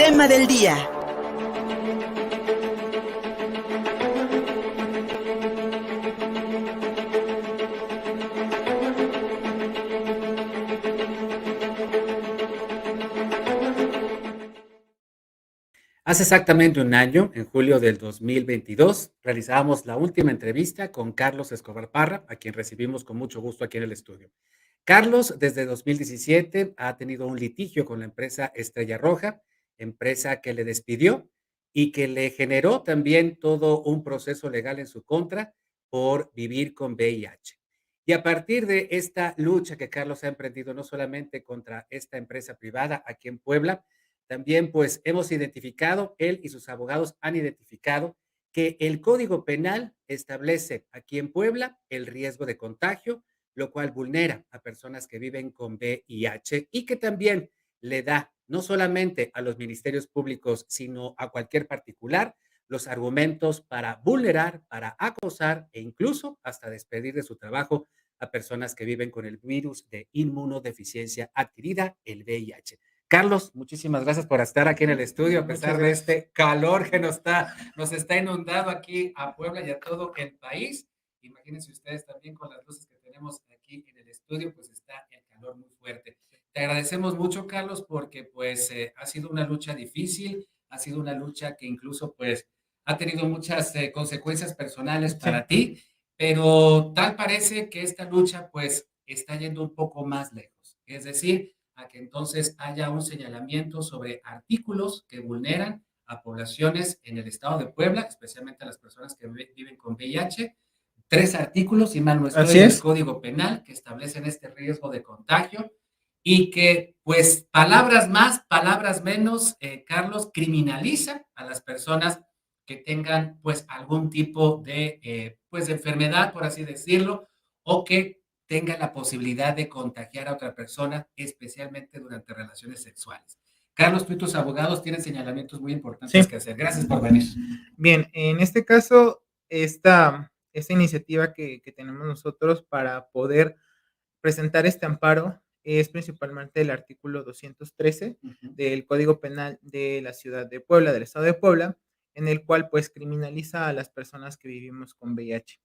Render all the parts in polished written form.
tema del día. Hace exactamente un año, en julio del 2022, realizábamos la última entrevista con Carlos Escobar Parra, a quien recibimos con mucho gusto aquí en el estudio. Carlos, desde 2017, ha tenido un litigio con la empresa Estrella Roja, empresa que le despidió y que le generó también todo un proceso legal en su contra por vivir con VIH. Y a partir de esta lucha que Carlos ha emprendido no solamente contra esta empresa privada aquí en Puebla, también pues hemos identificado, él y sus abogados han identificado que el Código Penal establece aquí en Puebla el riesgo de contagio, lo cual vulnera a personas que viven con VIH y que también le da no solamente a los ministerios públicos, sino a cualquier particular, los argumentos para vulnerar, para acosar e incluso hasta despedir de su trabajo a personas que viven con el virus de inmunodeficiencia adquirida, el VIH. Carlos, muchísimas gracias por estar aquí en el estudio, a pesar de este calor que nos está inundando aquí a Puebla y a todo el país. Imagínense ustedes también con las luces que tenemos aquí en el estudio, pues está el calor muy fuerte. Te agradecemos mucho, Carlos, porque pues ha sido una lucha difícil, ha sido una lucha que incluso pues ha tenido muchas consecuencias personales para ti, pero tal parece que esta lucha pues está yendo un poco más lejos. Es decir, a que entonces haya un señalamiento sobre artículos que vulneran a poblaciones en el estado de Puebla, especialmente a las personas que viven con VIH. 3 artículos, si mal no estoy, del Código Penal que establecen este riesgo de contagio y que, pues, palabras más, palabras menos, Carlos, criminaliza a las personas que tengan, pues, algún tipo de, pues, de enfermedad, por así decirlo, o que tengan la posibilidad de contagiar a otra persona, especialmente durante relaciones sexuales. Carlos, tú y tus abogados tienen señalamientos muy importantes que hacer. Gracias por venir. Bien, en este caso, esta iniciativa que tenemos nosotros para poder presentar este amparo es principalmente el artículo 213 del Código Penal de la ciudad de Puebla, del estado de Puebla, en el cual pues criminaliza a las personas que vivimos con VIH.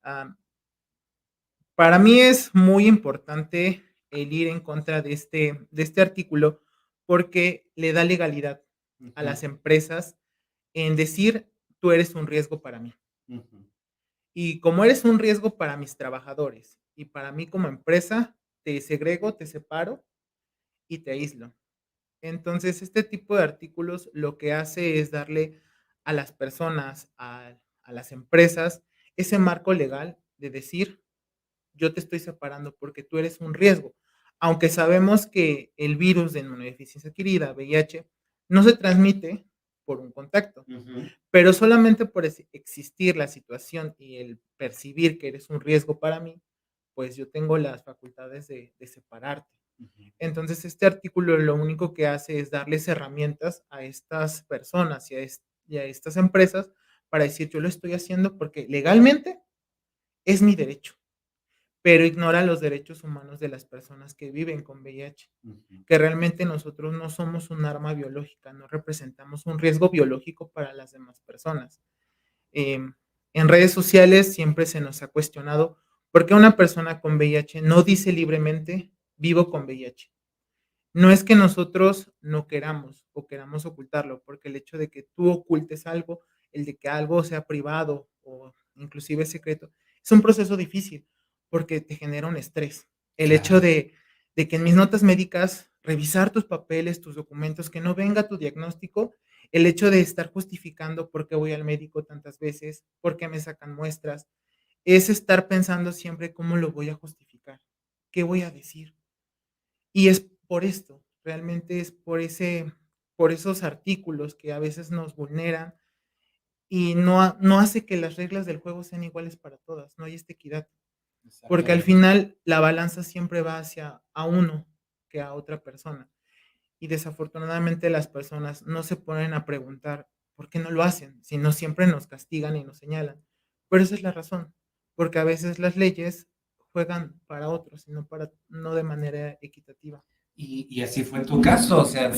Ah, para mí es muy importante el ir en contra de este artículo porque le da legalidad a las empresas en decir, tú eres un riesgo para mí. Y como eres un riesgo para mis trabajadores y para mí como empresa, te segrego, te separo y te aíslo. Entonces, este tipo de artículos lo que hace es darle a las personas, a las empresas, ese marco legal de decir, yo te estoy separando porque tú eres un riesgo. Aunque sabemos que el virus de inmunodeficiencia adquirida, VIH, no se transmite por un contacto, pero solamente por existir la situación y el percibir que eres un riesgo para mí, pues yo tengo las facultades de separarte. Entonces, este artículo lo único que hace es darles herramientas a estas personas y a estas empresas para decir, yo lo estoy haciendo porque legalmente es mi derecho, pero ignora los derechos humanos de las personas que viven con VIH, que realmente nosotros no somos un arma biológica, no representamos un riesgo biológico para las demás personas. Em, en redes sociales siempre se nos ha cuestionado por qué una persona con VIH no dice libremente, vivo con VIH. No es que nosotros no queramos o queramos ocultarlo, porque el hecho de que tú ocultes algo, el de que algo sea privado o inclusive secreto, es un proceso difícil porque te genera un estrés. El hecho de que en mis notas médicas revisar tus papeles, tus documentos, que no venga tu diagnóstico, el hecho de estar justificando por qué voy al médico tantas veces, por qué me sacan muestras, es estar pensando siempre cómo lo voy a justificar, qué voy a decir. Y es por esto, realmente es por esos artículos que a veces nos vulneran y no hace que las reglas del juego sean iguales para todas, no hay esta equidad. Porque al final la balanza siempre va hacia a uno que a otra persona. Y desafortunadamente las personas no se ponen a preguntar por qué no lo hacen, sino siempre nos castigan y nos señalan. Pero esa es la razón, porque a veces las leyes juegan para otros, no de manera equitativa. Y así fue tu caso, o sea,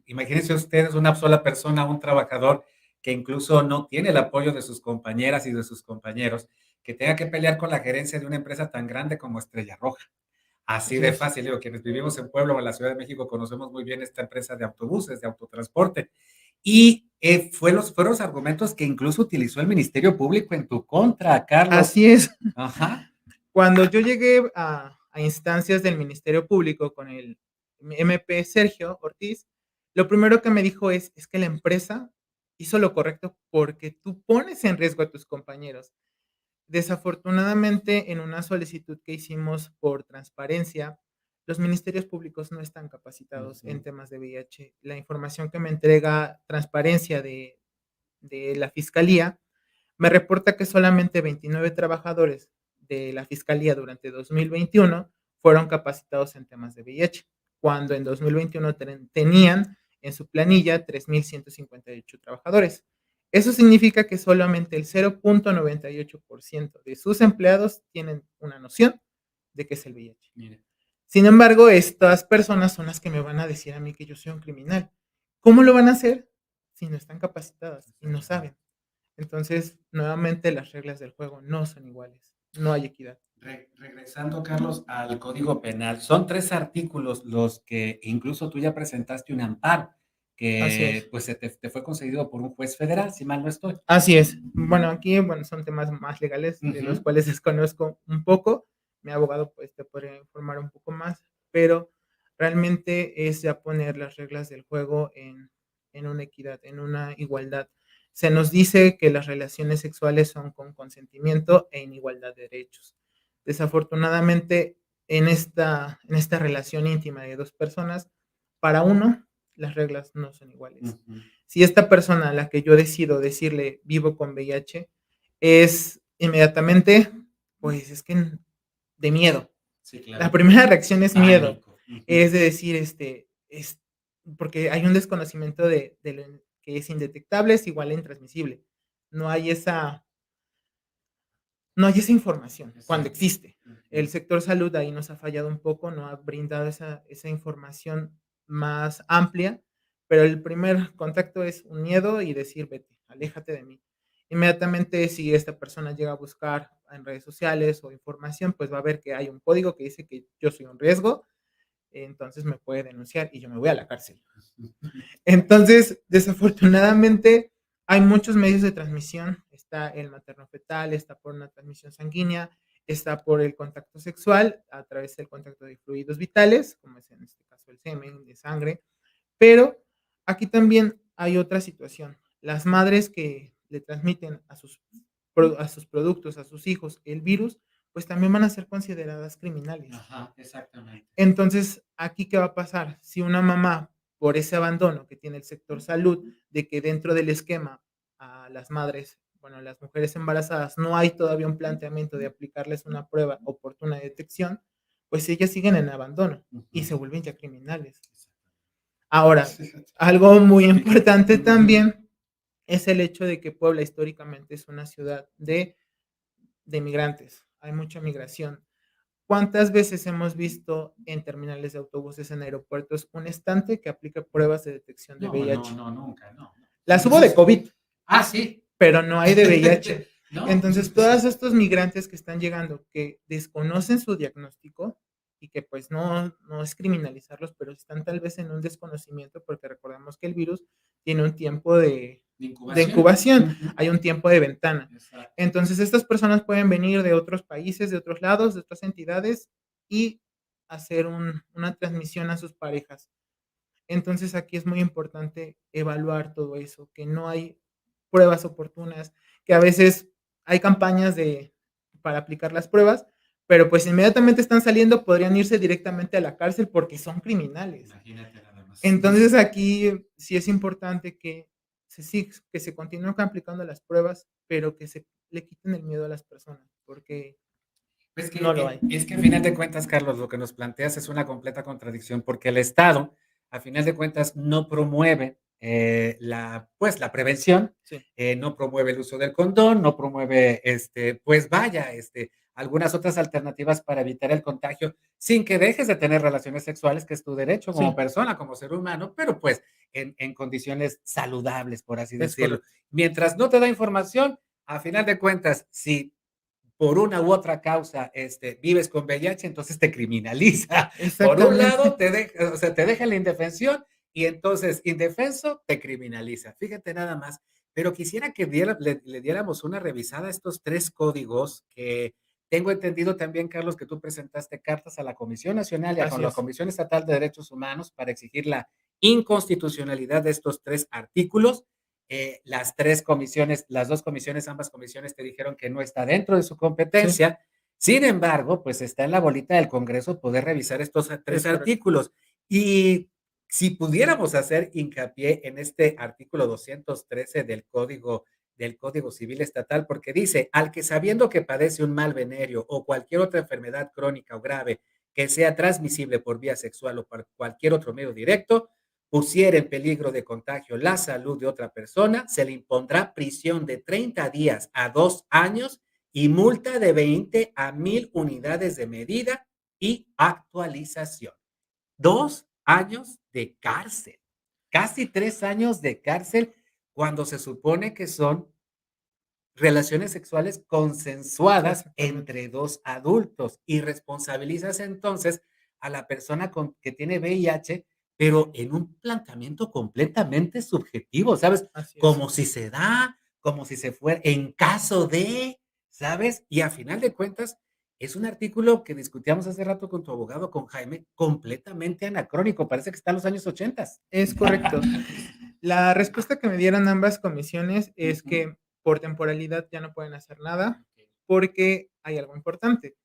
imagínense ustedes una sola persona, un trabajador que incluso no tiene el apoyo de sus compañeras y de sus compañeros, que tenga que pelear con la gerencia de una empresa tan grande como Estrella Roja. Así Así de es. fácil, digo, quienes vivimos en Puebla o en la Ciudad de México conocemos muy bien esta empresa de autobuses, de autotransporte. Y fueron los argumentos que incluso utilizó el Ministerio Público en tu contra, Carlos. Así es. Ajá. Cuando yo llegué a instancias del Ministerio Público con el MP Sergio Ortiz, lo primero que me dijo es que la empresa hizo lo correcto porque tú pones en riesgo a tus compañeros. Desafortunadamente, en una solicitud que hicimos por transparencia, los ministerios públicos no están capacitados en Ujú. temas de VIH. La información que me entrega transparencia de la fiscalía me reporta que solamente 29 trabajadores de la fiscalía durante 2021 fueron capacitados en temas de VIH, cuando en 2021 tenían en su planilla 3,158 trabajadores. Eso significa que solamente el 0,98% de sus empleados tienen una noción de qué es el VIH. Mire. Sin embargo, estas personas son las que me van a decir a mí que yo soy un criminal. ¿Cómo lo van a hacer si no están capacitadas y no Exactamente. saben? Entonces, nuevamente las reglas del juego no son iguales, no hay equidad. Regresando, Carlos, al Código Penal, son 3 artículos los que incluso tú ya presentaste un amparo, Así que, es, pues, te fue concedido por un juez federal, si mal no estoy. así es. Bueno, aquí, bueno, son temas más legales de los Ujú. cuales desconozco un poco. Mi abogado, pues, te podría informar un poco más, pero realmente es ya poner las reglas del juego en una equidad, en una igualdad. Se nos dice que las relaciones sexuales son con consentimiento e en igualdad de derechos. Desafortunadamente, en esta relación íntima de 2 personas, para uno, las reglas no son iguales. Ujú. Si esta persona a la que yo decido decirle vivo con VIH es inmediatamente, pues es que de miedo. Sí, La claro. primera reacción es miedo, Pánico. Ujú. es de decir, es porque hay un desconocimiento de lo que es indetectable es igual a intransmisible. No hay esa no hay esa información cuando Exacto. existe. El Ujú. sector salud ahí nos ha fallado un poco, no ha brindado esa información más amplia, pero el primer contacto es un miedo y decir: "Vete, aléjate de mí". Inmediatamente, si esta persona llega a buscar en redes sociales o información, pues va a ver que hay un código que dice que yo soy un riesgo, entonces me puede denunciar y yo me voy a la cárcel. Entonces, desafortunadamente, hay muchos medios de transmisión. Está el materno-fetal, está por una transmisión sanguínea, está por el contacto sexual a través del contacto de fluidos vitales, como es en este caso el semen, de sangre. Pero aquí también hay otra situación. Las madres que le transmiten a sus productos, a sus hijos, el virus, pues también van a ser consideradas criminales. Ajá, exactamente. Entonces, ¿aquí qué va a pasar? Si una mamá, por ese abandono que tiene el sector salud, de que dentro del esquema a las madres, bueno, a las mujeres embarazadas, no hay todavía un planteamiento de aplicarles una prueba oportuna de detección, pues ellas siguen en abandono y Ujú. se vuelven ya criminales. Ahora, Fíjate. algo muy Sí, claro. importante Ujú. también es el hecho de que Puebla históricamente es una ciudad de migrantes, hay mucha migración. ¿Cuántas veces hemos visto en terminales de autobuses, en aeropuertos, un estante que aplica pruebas de detección de No, no, VIH? no, nunca, no, no. Las hubo Eso de es COVID, sí. pero no hay de VIH. No, pues es Entonces, que sí. todos estos migrantes que están llegando, que desconocen su diagnóstico y que pues no es criminalizarlos, pero están tal vez en un desconocimiento, porque recordemos que el virus tiene un tiempo De de incubación. incubación, Ujú. hay un tiempo de ventana. Exacto. Entonces, estas personas pueden venir de otros países, de otros lados, de otras entidades y hacer una transmisión a sus parejas. Entonces, aquí es muy importante evaluar todo eso, que no hay pruebas oportunas, que a veces hay campañas para aplicar las pruebas, pero pues inmediatamente están saliendo, podrían irse directamente a la cárcel porque son criminales. Imagínate nada más. Entonces, aquí sí es importante que se continúen aplicando las pruebas, pero que se le quiten el miedo a las personas, porque Es que, no lo hay. es que a final de cuentas, Carlos, lo que nos planteas es una completa contradicción, porque el Estado, a final de cuentas, no promueve pues, la prevención, Sí, no promueve el uso del condón, no promueve, pues vaya, algunas otras alternativas para evitar el contagio sin que dejes de tener relaciones sexuales, que es tu derecho como Sí, persona, como ser humano, pero pues en condiciones saludables, por así es decirlo. correcto. Mientras no te da información, a final de cuentas, si por una u otra causa, vives con VIH, entonces te criminaliza. Por un lado, Exactamente. o sea, te deja en la indefensión y entonces, indefenso, te criminaliza. Fíjate nada más. Pero quisiera que le diéramos una revisada a estos 3 códigos que tengo entendido también, Carlos, que tú presentaste cartas a la Comisión Nacional y a con Así la es, Comisión Estatal de Derechos Humanos para exigir la inconstitucionalidad de estos 3 artículos. Las 3 comisiones, las 2 comisiones, ambas comisiones te dijeron que no está dentro de su sí, competencia. Sin embargo, pues está en la bolita del Congreso poder revisar estos 3 es correcto. artículos. Y si pudiéramos hacer hincapié en este artículo 213 del Código Civil Estatal, porque dice, al que sabiendo que padece un mal venéreo o cualquier otra enfermedad crónica o grave que sea transmisible por vía sexual o por cualquier otro medio directo, pusiera en peligro de contagio la salud de otra persona, se le impondrá prisión de 30 días a 2 años y multa de 20 a 1000 unidades de medida y actualización. 2 años de cárcel, casi 3 años de cárcel cuando se supone que son relaciones sexuales consensuadas Exactamente. entre 2 adultos y responsabilizas entonces a la persona que tiene VIH, pero en un planteamiento completamente subjetivo, ¿sabes? Así es. Como si se da, como si se fuera, en caso de, ¿sabes? Y a final de cuentas, es un artículo que discutíamos hace rato con tu abogado, con Jaime, completamente anacrónico, parece que está en los años 80. Es correcto. La respuesta que me dieron ambas comisiones es Ujú, que por temporalidad ya no pueden hacer nada, okey. porque hay algo importante.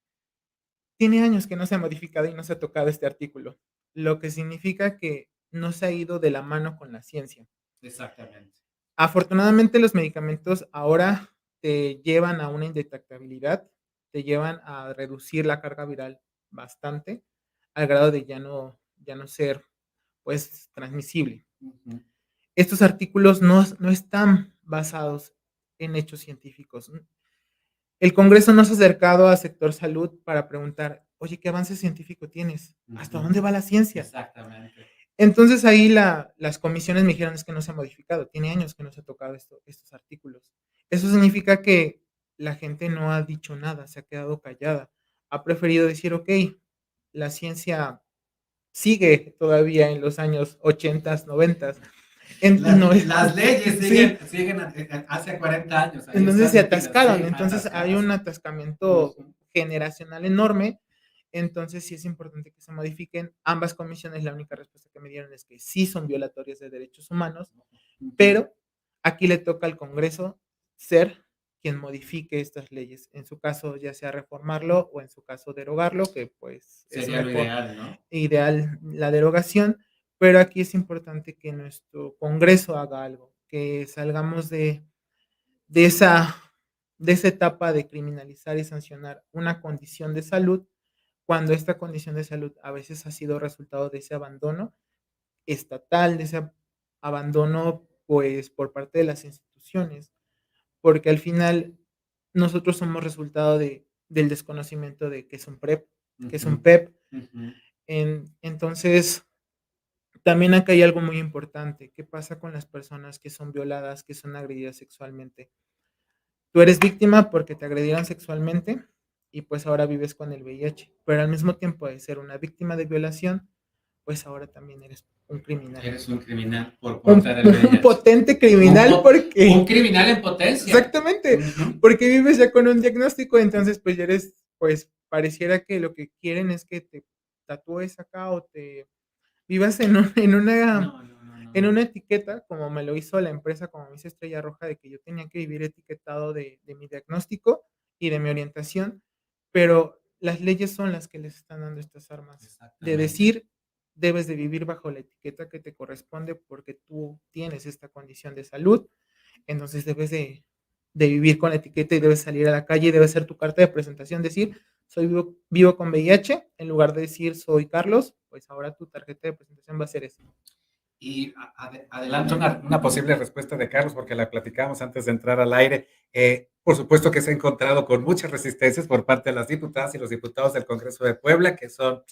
Tiene años que no se ha modificado y no se ha tocado este artículo, lo que significa que no se ha ido de la mano con la ciencia. Exactamente. Afortunadamente, los medicamentos ahora te llevan a una indetectabilidad, te llevan a reducir la carga viral bastante, al grado de ya no ser, pues, transmisible. Ujú. Estos artículos no están basados en hechos científicos. El Congreso no se ha acercado al sector salud para preguntar: "Oye, ¿qué avance científico tienes? ¿Hasta Ujú, dónde va la ciencia?". exactamente. Entonces, ahí las comisiones me dijeron: "Es que no se ha modificado, tiene años que no se ha tocado estos artículos". Eso significa que la gente no ha dicho nada, se ha quedado callada. Ha preferido decir: "Okey, la ciencia sigue todavía en los años 80, 90". Y no es Las leyes sí, siguen hace 40 años, ahí entonces están se metidas, atascaron. sí, Entonces, hay atascadas. un atascamiento Ujú, generacional enorme. Entonces, sí es importante que se modifiquen. Ambas comisiones, la única respuesta que me dieron es que sí son violatorias de derechos humanos, ujú. pero aquí le toca al Congreso ser quien modifique estas leyes. En su caso, ya sea reformarlo o en su caso derogarlo, que pues es Sería lo mejor ideal, ¿no? ideal la derogación, pero aquí es importante que nuestro Congreso haga algo, que salgamos de esa de esa etapa de criminalizar y sancionar una condición de salud, cuando esta condición de salud a veces ha sido resultado de ese abandono estatal, de ese abandono, pues, por parte de las instituciones, porque al final nosotros somos resultado del desconocimiento de qué es un PrEP, qué es Ujú, un PEP. ujú. Entonces, también acá hay algo muy importante, ¿qué pasa con las personas que son violadas, que son agredidas sexualmente? Tú eres víctima porque te agredieron sexualmente y, pues, ahora vives con el VIH, pero al mismo tiempo de ser una víctima de violación, pues, ahora también eres un criminal. Eres un criminal por Un portar el un VIH. potente Un criminal po un porque criminal en potencia. exactamente, Ujú. porque vives ya con un diagnóstico, entonces, pues, ya eres pues, pareciera que lo que quieren es que te tatúes acá o te vivas No, no, no, no, en no. una etiqueta, como me lo hizo la empresa, como me hizo Estrella Roja, de que yo tenía que vivir etiquetado de mi diagnóstico y de mi orientación, pero las leyes son las que les están dando estas armas, de Exactamente. decir: "Debes de vivir bajo la etiqueta que te corresponde porque tú tienes esta condición de salud, entonces debes de vivir con la etiqueta y debes salir a la calle y debe ser tu carta de presentación, decir: "Soy vivo con VIH", en lugar de decir: "Soy Carlos", pues ahora tu tarjeta de presentación va a ser eso. Y adelanto una posible respuesta de Carlos, porque la platicábamos antes de entrar al aire. Por supuesto que se ha encontrado con muchas resistencias por parte de las diputadas y los diputados del Congreso de Puebla, que son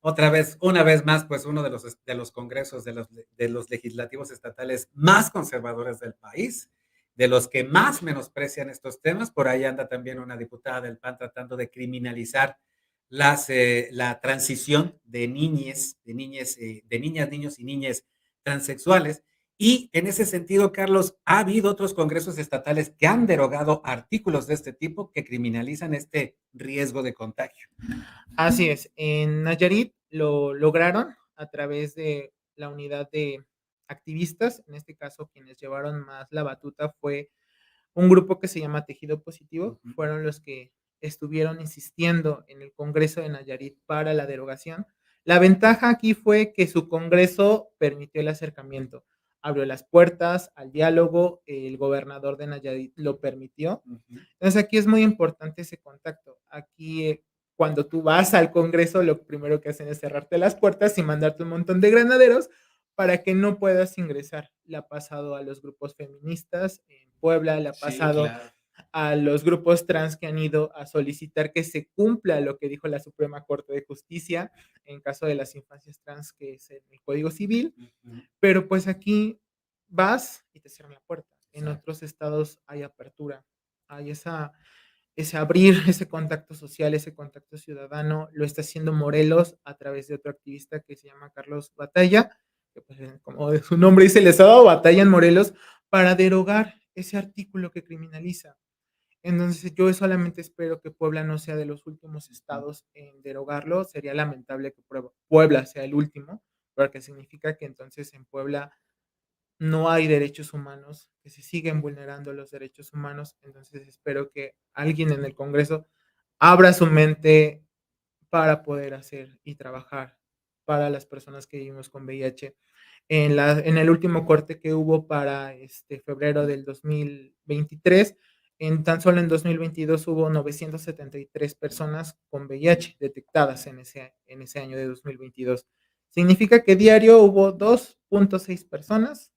otra vez, una vez más, pues uno de los congresos de los legislativos estatales más conservadores del país, de los que más menosprecian estos temas. Por ahí anda también una diputada del PAN tratando de criminalizar la transición de niñes, de niñas, niños y niñas transexuales. Y en ese sentido, Carlos, ha habido otros congresos estatales que han derogado artículos de este tipo que criminalizan este riesgo de contagio. Así es, en Nayarit lo lograron a través de la unidad de activistas, en este caso quienes llevaron más la batuta fue un grupo que se llama Tejido Positivo, Ujú. fueron los que estuvieron insistiendo en el Congreso de Nayarit para la derogación. La ventaja aquí fue que su Congreso permitió el acercamiento, abrió las puertas al diálogo, el gobernador de Nayarit lo permitió. Ujú. Entonces aquí es muy importante ese contacto. Aquí, cuando tú vas al Congreso, lo primero que hacen es cerrarte las puertas y mandarte un montón de granaderos para que no puedas ingresar. Le ha pasado a los grupos feministas en Puebla, le ha Sí, pasado claro. a los grupos trans que han ido a solicitar que se cumpla lo que dijo la Suprema Corte de Justicia en caso de las infancias trans, que es el Código Civil, Ujú. pero pues aquí vas y te cierran la puerta. En Exacto. otros estados hay apertura, hay ese abrir, ese contacto social, ese contacto ciudadano, lo está haciendo Morelos a través de otro activista que se llama Carlos Batalla, que pues, como su nombre dice, les ha dado batalla en Morelos para derogar ese artículo que criminaliza. Entonces yo solamente espero que Puebla no sea de los últimos Ujú. estados en derogarlo. Sería lamentable que Puebla sea el último, porque significa que entonces en Puebla no hay derechos humanos, que se siguen vulnerando los derechos humanos. Entonces espero que alguien en el Congreso abra su mente para poder hacer y trabajar para las personas que vivimos con VIH. En el último corte que hubo para febrero del 2023, en tan solo en 2022 hubo 973 personas con VIH detectadas en ese año de 2022. Significa que diario hubo 2.6 personas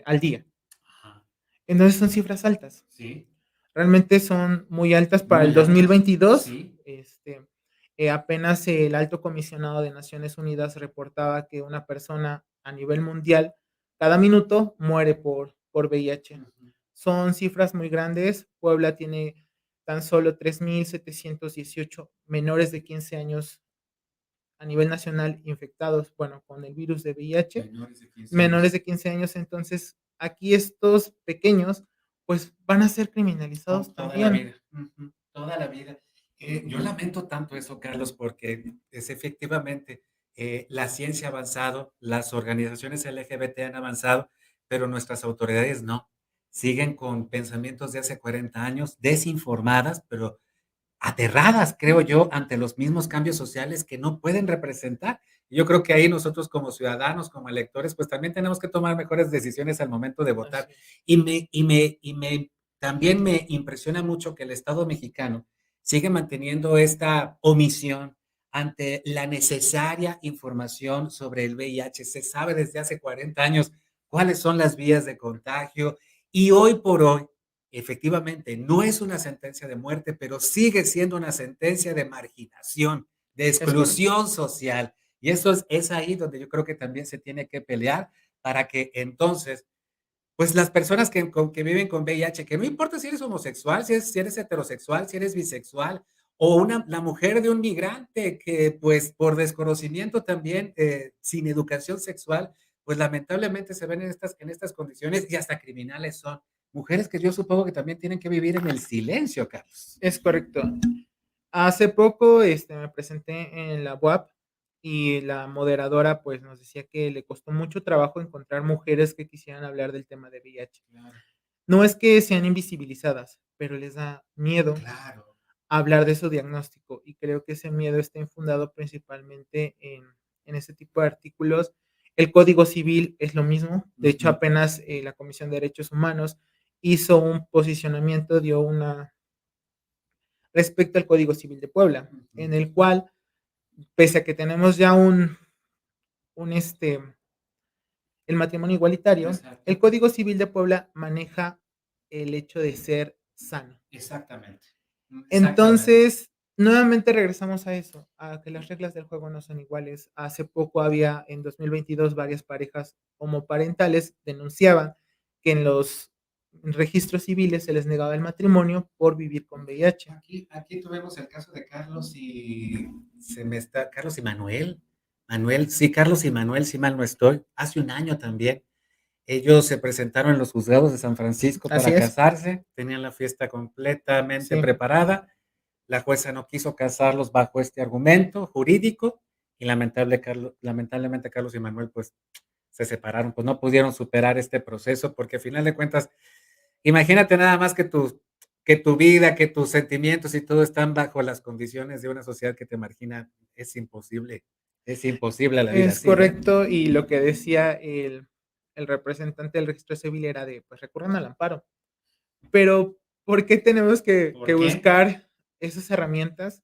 al día. Ajá. Entonces son cifras altas. Sí, Realmente son muy altas para el muy altas. 2022. Sí. Apenas el alto comisionado de Naciones Unidas reportaba que una persona a nivel mundial cada minuto muere por VIH. Ujú. Son cifras muy grandes. Puebla tiene tan solo 3,718 menores de 15 años a nivel nacional infectados, bueno, con el virus de VIH, Menores de 15 menores años. de 15 años. Entonces, aquí estos pequeños, pues van a ser criminalizados Toda la también. vida. Ujú. Toda la vida. Yo lamento tanto eso, Carlos, porque es efectivamente la ciencia ha avanzado, las organizaciones LGBT han avanzado, pero nuestras autoridades no. Siguen con pensamientos de hace 40 años, desinformadas, pero aterradas, creo yo, ante los mismos cambios sociales que no pueden representar. Yo creo que ahí nosotros como ciudadanos, como electores, pues también tenemos que tomar mejores decisiones al momento de votar. Así es. También me impresiona mucho que el Estado mexicano sigue manteniendo esta omisión ante la necesaria información sobre el VIH. Se sabe desde hace 40 años cuáles son las vías de contagio y hoy por hoy efectivamente, no es una sentencia de muerte, pero sigue siendo una sentencia de marginación, de Es correcto. exclusión social. Y eso es ahí donde yo creo que también se tiene que pelear para que entonces, pues las personas que viven con VIH, que no importa si eres homosexual, si eres heterosexual, si eres bisexual, o la mujer de un migrante que pues por desconocimiento también, sin educación sexual, pues lamentablemente se ven en estas condiciones y hasta criminales son. Mujeres que yo supongo que también tienen que vivir en el silencio, Carlos. Es correcto. Hace poco, me presenté en la UAP y la moderadora, pues, nos decía que le costó mucho trabajo encontrar mujeres que quisieran hablar del tema de VIH. Claro, No es que sean invisibilizadas, pero les da miedo claro. hablar de su diagnóstico, y creo que ese miedo está infundado principalmente en ese tipo de artículos. El Código Civil es lo mismo. De hecho, Ujú, apenas, la Comisión de Derechos Humanos hizo un posicionamiento, dio una respecto al Código Civil de Puebla, ujú. en el cual, pese a que tenemos ya un, el matrimonio igualitario, el Exacto. Código Civil de Puebla maneja el hecho de ser sano. Exactamente. Exactamente. Entonces, nuevamente regresamos a eso, a que las reglas del juego no son iguales. Hace poco había, en 2022, varias parejas homoparentales denunciaban que en los registros civiles se les negaba el matrimonio por vivir con VIH. Aquí tuvimos el caso de Carlos y Carlos y Manuel. Manuel, sí, Carlos y Manuel, si mal no estoy, hace un año también. Ellos se presentaron en los juzgados de San Francisco Así para es, casarse, tenían la fiesta completamente sí, preparada. La jueza no quiso casarlos bajo este argumento jurídico y lamentablemente Carlos y Manuel pues se separaron, pues no pudieron superar este proceso porque a final de cuentas, imagínate nada más que tu vida, que tus sentimientos y todo están bajo las condiciones de una sociedad que te margina, es imposible la vida es así, ¿eh? correcto. Y lo que decía el representante del registro civil era de, pues recurran al amparo. Pero, ¿por qué tenemos que ¿Por qué? buscar esas herramientas?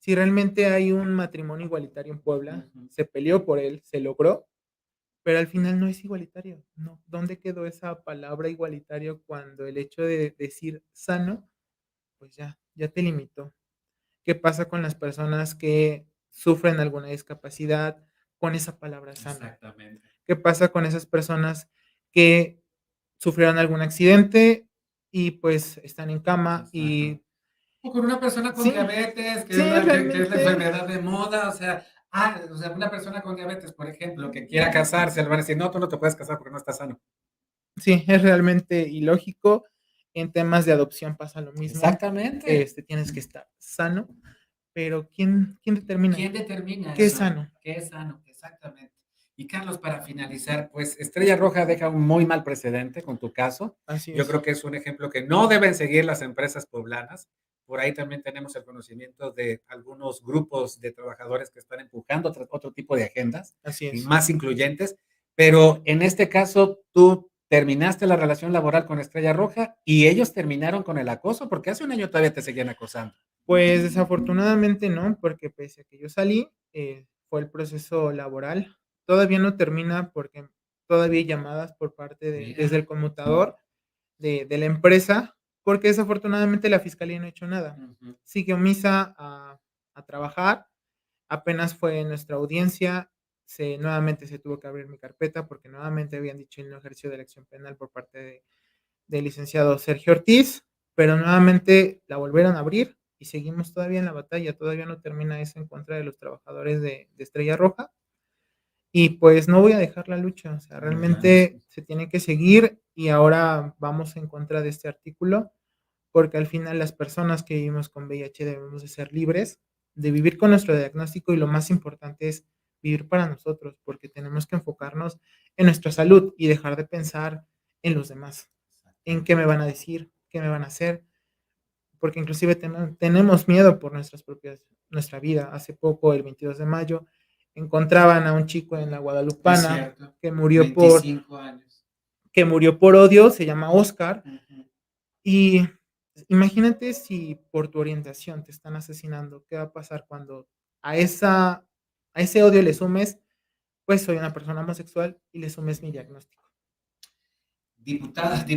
Si realmente hay un matrimonio igualitario en Puebla, Ujú. se peleó por él, se logró, pero al final no es igualitario, no. ¿Dónde quedó esa palabra igualitario cuando el hecho de decir sano, pues ya te limitó? ¿Qué pasa con las personas que sufren alguna discapacidad con esa palabra sano? Exactamente. ¿Qué pasa con esas personas que sufrieron algún accidente y, pues, están en cama Exacto. y O con una persona con sí, diabetes, sí, que es la realmente enfermedad de moda, o sea, una persona con diabetes, por ejemplo, que quiera casarse, le van a decir, no, tú no te puedes casar porque no estás sano. sí, es realmente ilógico. En temas de adopción pasa lo mismo. Exactamente. Tienes que estar sano, pero ¿quién determina ¿Quién determina qué es eso? sano? ¿Qué es sano? Exactamente. Y Carlos, para finalizar, pues Estrella Roja deja un muy mal precedente con tu caso. Así Yo es, creo que es un ejemplo que no deben seguir las empresas poblanas. Por ahí también tenemos el conocimiento de algunos grupos de trabajadores que están empujando otro tipo de agendas así y es. más incluyentes. Pero en este caso, tú terminaste la relación laboral con Estrella Roja y ellos terminaron con el acoso, porque hace un año todavía te seguían acosando. Pues, desafortunadamente no, porque pese a que yo salí, fue el proceso laboral. Todavía no termina porque todavía hay llamadas por parte de desde Mira. el conmutador de la empresa, porque desafortunadamente la fiscalía no ha hecho nada. Ujú. Sigue omisa a trabajar. Apenas fue en nuestra audiencia, nuevamente se tuvo que abrir mi carpeta porque nuevamente habían dicho el no ejercicio de la acción penal por parte del licenciado Sergio Ortiz, pero nuevamente la volvieron a abrir y seguimos todavía en la batalla, todavía no termina eso en contra de los trabajadores de Estrella Roja. Y pues no voy a dejar la lucha, o sea, Adelante. realmente se tiene que seguir y ahora vamos en contra de este artículo porque al final las personas que vivimos con VIH debemos de ser libres de vivir con nuestro diagnóstico y lo más importante es vivir para nosotros, porque tenemos que enfocarnos en nuestra salud y dejar de pensar en los demás, en qué me van a decir, qué me van a hacer, porque inclusive tenemos miedo por nuestra vida. Hace poco, el 22 de mayo, encontraban a un chico en la Es Guadalupana cierto, que murió por, 25 años. que murió por odio, se llama Oscar. Ujú. Y imagínate si por tu orientación te están asesinando, ¿qué va a pasar cuando a esa a ese odio le sumes, pues, soy una persona homosexual y le sumes mi diagnóstico? Diputadas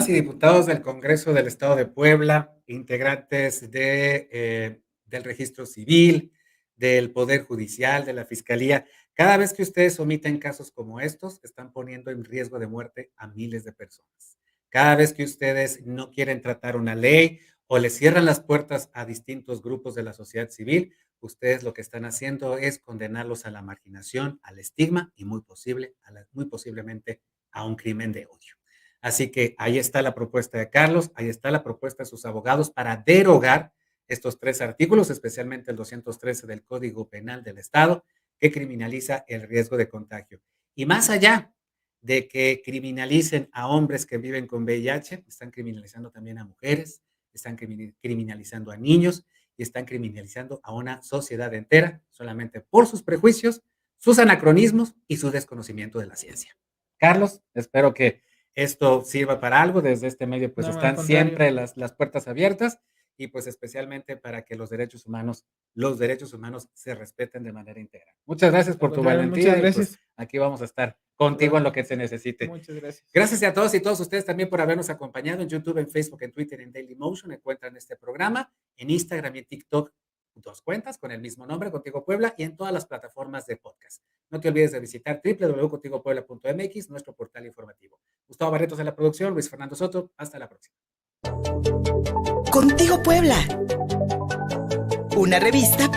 y diputados del Congreso del Estado de Puebla, integrantes del registro civil, del Poder Judicial, de la Fiscalía, cada vez que ustedes omiten casos como estos, están poniendo en riesgo de muerte a miles de personas. Cada vez que ustedes no quieren tratar una ley o le cierran las puertas a distintos grupos de la sociedad civil, ustedes lo que están haciendo es condenarlos a la marginación, al estigma y muy posiblemente a un crimen de odio. Así que ahí está la propuesta de Carlos, ahí está la propuesta de sus abogados para derogar estos tres artículos, especialmente el 213 del Código Penal del Estado, que criminaliza el riesgo de contagio. Y más allá de que criminalicen a hombres que viven con VIH, están criminalizando también a mujeres, están criminalizando a niños y están criminalizando a una sociedad entera solamente por sus prejuicios, sus anacronismos y su desconocimiento de la ciencia. Carlos, espero que esto sirva para algo. Desde este medio, pues No, al están contrario. siempre las puertas abiertas y pues especialmente para que los derechos humanos se respeten de manera integral. Muchas gracias Al por tu contrario, muchas valentía y pues gracias. aquí vamos a estar contigo en lo que se necesite. Muchas gracias. Gracias a todos y todos ustedes también por habernos acompañado en YouTube, en Facebook, en Twitter, en Dailymotion. Encuentran este programa en Instagram y en TikTok, 2 cuentas con el mismo nombre, Contigo Puebla, y en todas las plataformas de podcast. No te olvides de visitar www.contigopuebla.mx, nuestro portal informativo. Gustavo Barretos en la producción, Luis Fernando Soto. Hasta la próxima. Contigo Puebla, una revista